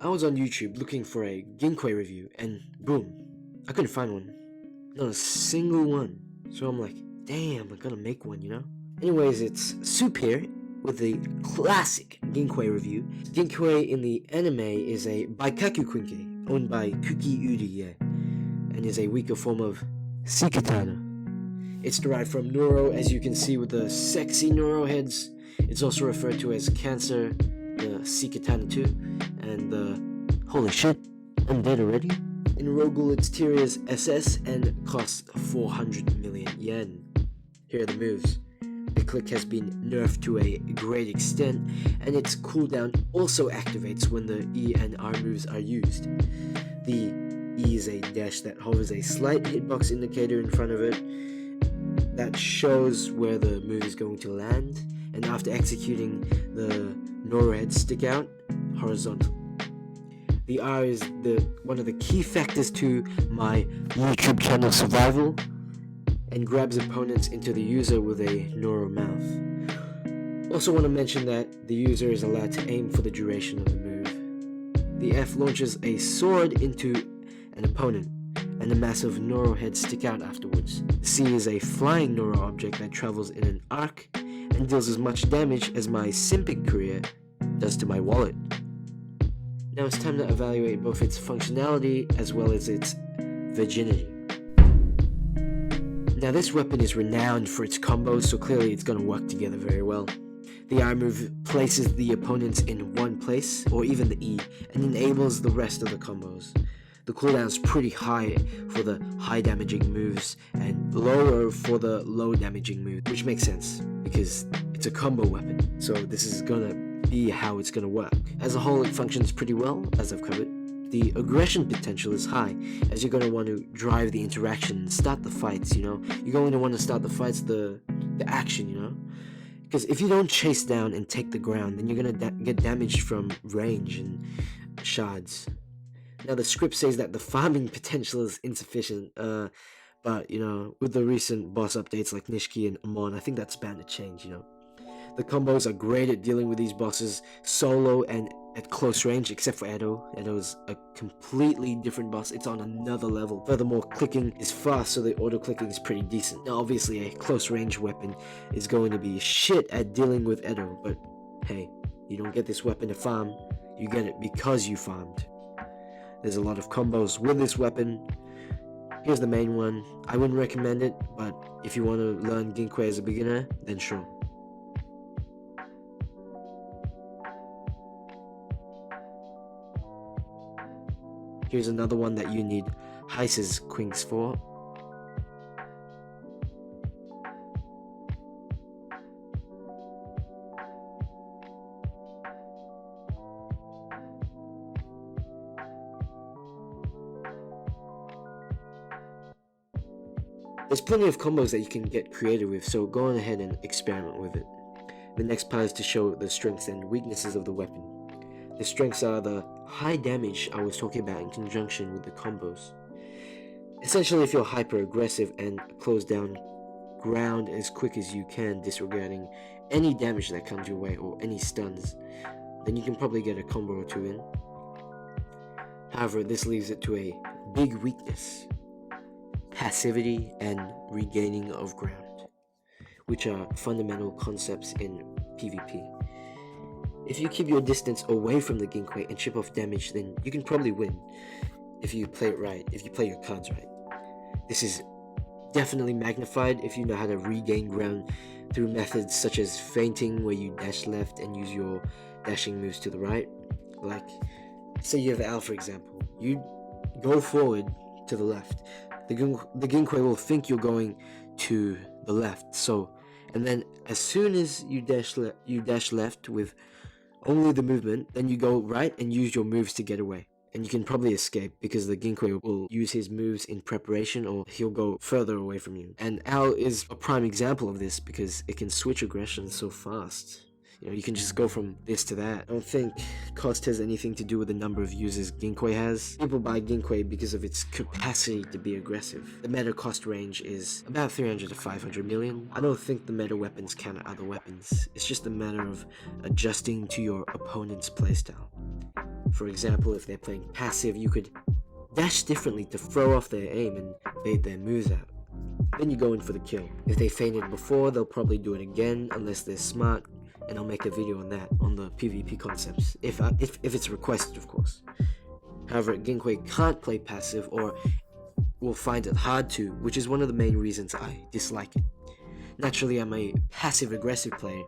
I was on YouTube looking for a Ginkui review, and boom, I couldn't find one. Not a single one. So I'm like, damn, I gotta make one, you know? Anyways, it's Soup here with the classic Ginkui review. Ginkui in the anime is a Baikaku Quinque, owned by Kuki Uri, and is a weaker form of Sikatana. It's derived from Neuro, as you can see with the sexy Neuro heads. It's also referred to as Cancer, the Sikatana 2, and the holy shit, I'm dead already? In Rogul, its tier is SS and costs 400 million yen. Here are the moves. The click has been nerfed to a great extent, and its cooldown also activates when the E and R moves are used. The E is a dash that hovers a slight hitbox indicator in front of it that shows where the move is going to land, and after executing, the Noro heads stick out horizontal. The R is one of the key factors to my YouTube channel survival, and grabs opponents into the user with a Noro mouth. Also want to mention that the user is allowed to aim for the duration of the move. The F launches a sword into an opponent, and a massive Noro head stick out afterwards. The C is a flying Noro object that travels in an arc and deals as much damage as my simping career does to my wallet. Now it's time to evaluate both its functionality as well as its virginity. Now this weapon is renowned for its combos, so clearly it's going to work together very well. The R move places the opponents in one place, or even the E, and enables the rest of the combos. The cooldown is pretty high for the high damaging moves and lower for the low damaging moves, which makes sense because it's a combo weapon, so this is gonna be how it's gonna work. As a whole, it functions pretty well, as I've covered. The aggression potential is high, as you're going to want to drive the interaction and start the fights, you know? You're going to want to start the fights, the action, you know? Because if you don't chase down and take the ground, then you're going to get damaged from range and shards. Now, the script says that the farming potential is insufficient, but, you know, with the recent boss updates like Nishiki and Amon, I think that's bound to change, you know? The combos are great at dealing with these bosses solo and at close range, except for Edo. Edo is a completely different boss. It's on another level. Furthermore, clicking is fast, so the auto-clicking is pretty decent. Now, obviously, a close range weapon is going to be shit at dealing with Edo, but hey, you don't get this weapon to farm. You get it because you farmed. There's a lot of combos with this weapon. Here's the main one. I wouldn't recommend it, but if you want to learn Ginkui as a beginner, then sure. Here's another one that you need Heise's Quinques for. There's plenty of combos that you can get creative with, so go on ahead and experiment with it. The next part is to show the strengths and weaknesses of the weapon. The strengths are the high damage I was talking about in conjunction with the combos. Essentially, if you're hyper aggressive and close down ground as quick as you can, disregarding any damage that comes your way or any stuns, then you can probably get a combo or two in. However, this leaves it to a big weakness: passivity and regaining of ground, which are fundamental concepts in PvP. If you keep your distance away from the Ginkui and chip off damage, then you can probably win if you play it right, if you play your cards right. This is definitely magnified if you know how to regain ground through methods such as feinting, where you dash left and use your dashing moves to the right. Like, say you have Al, for example. You go forward to the left. The Ginkui will think you're going to the left, and then as soon as you dash left with only the movement, then you go right and use your moves to get away. And you can probably escape because the Ginkui will use his moves in preparation, or he'll go further away from you. And Al is a prime example of this because it can switch aggression so fast. You know, you can just go from this to that. I don't think cost has anything to do with the number of users Ginkui has. People buy Ginkui because of its capacity to be aggressive. The meta cost range is about 300 to 500 million. I don't think the meta weapons counter other weapons. It's just a matter of adjusting to your opponent's playstyle. For example, if they're playing passive, you could dash differently to throw off their aim and bait their moves out. Then you go in for the kill. If they fainted before, they'll probably do it again unless they're smart, and I'll make a video on that, on the PvP concepts, if it's requested, of course. However, Ginkui can't play passive, or will find it hard to, which is one of the main reasons I dislike it. Naturally, I'm a passive-aggressive player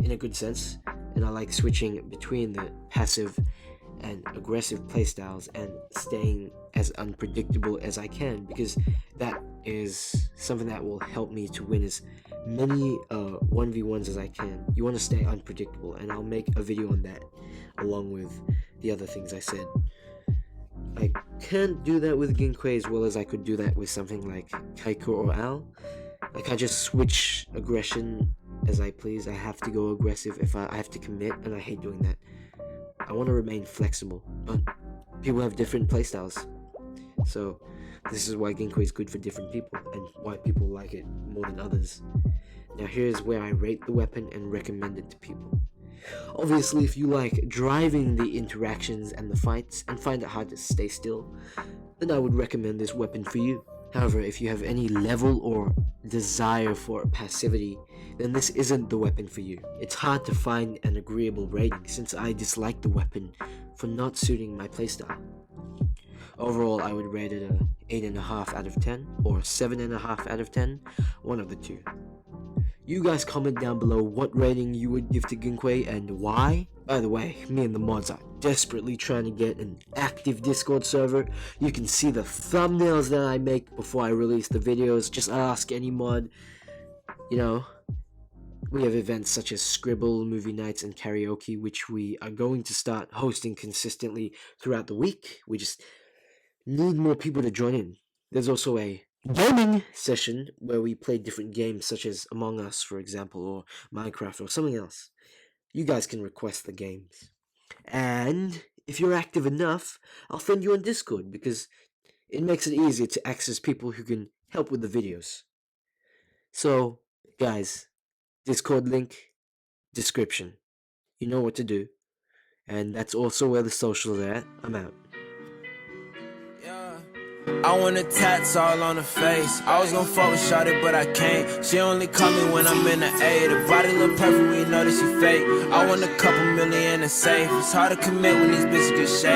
in a good sense, and I like switching between the passive and aggressive playstyles and staying as unpredictable as I can, because that is something that will help me to win as many 1v1s as I can. You want to stay unpredictable, and I'll make a video on that along with the other things I said. I can't do that with Ginkui as well as I could do that with something like Quinque or Al. I can't just switch aggression as I please. I have to go aggressive if I have to commit, and I hate doing that. I want to remain flexible, but people have different playstyles. So this is why Ginkui is good for different people, and why people like it more than others. Now here's where I rate the weapon and recommend it to people. Obviously, if you like driving the interactions and the fights and find it hard to stay still, then I would recommend this weapon for you. However, if you have any level or desire for passivity, then this isn't the weapon for you. It's hard to find an agreeable rating since I dislike the weapon for not suiting my playstyle. Overall, I would rate it a 8.5 out of 10 or 7.5 out of 10, one of the two. You guys comment down below what rating you would give to Ginkui and why. By the way, me and the mods are desperately trying to get an active Discord server. You can see the thumbnails that I make before I release the videos. Just ask any mod. You know, we have events such as Scribble, movie nights, and karaoke, which we are going to start hosting consistently throughout the week. We just need more people to join in. There's also a gaming session where we play different games such as Among Us, for example, or Minecraft, or something else. You guys can request the games. And if you're active enough, I'll friend you on Discord, because it makes it easier to access people who can help with the videos. So, guys, Discord link, description. You know what to do. And that's also where the socials are at. I'm out. I want the tats all on her face. I was gonna fuck with Shawty, but I can't. She only call me when I'm in the A. The body look perfect, we know that she fake. I want a couple million in the safe. It's hard to commit when these bitches get shaved.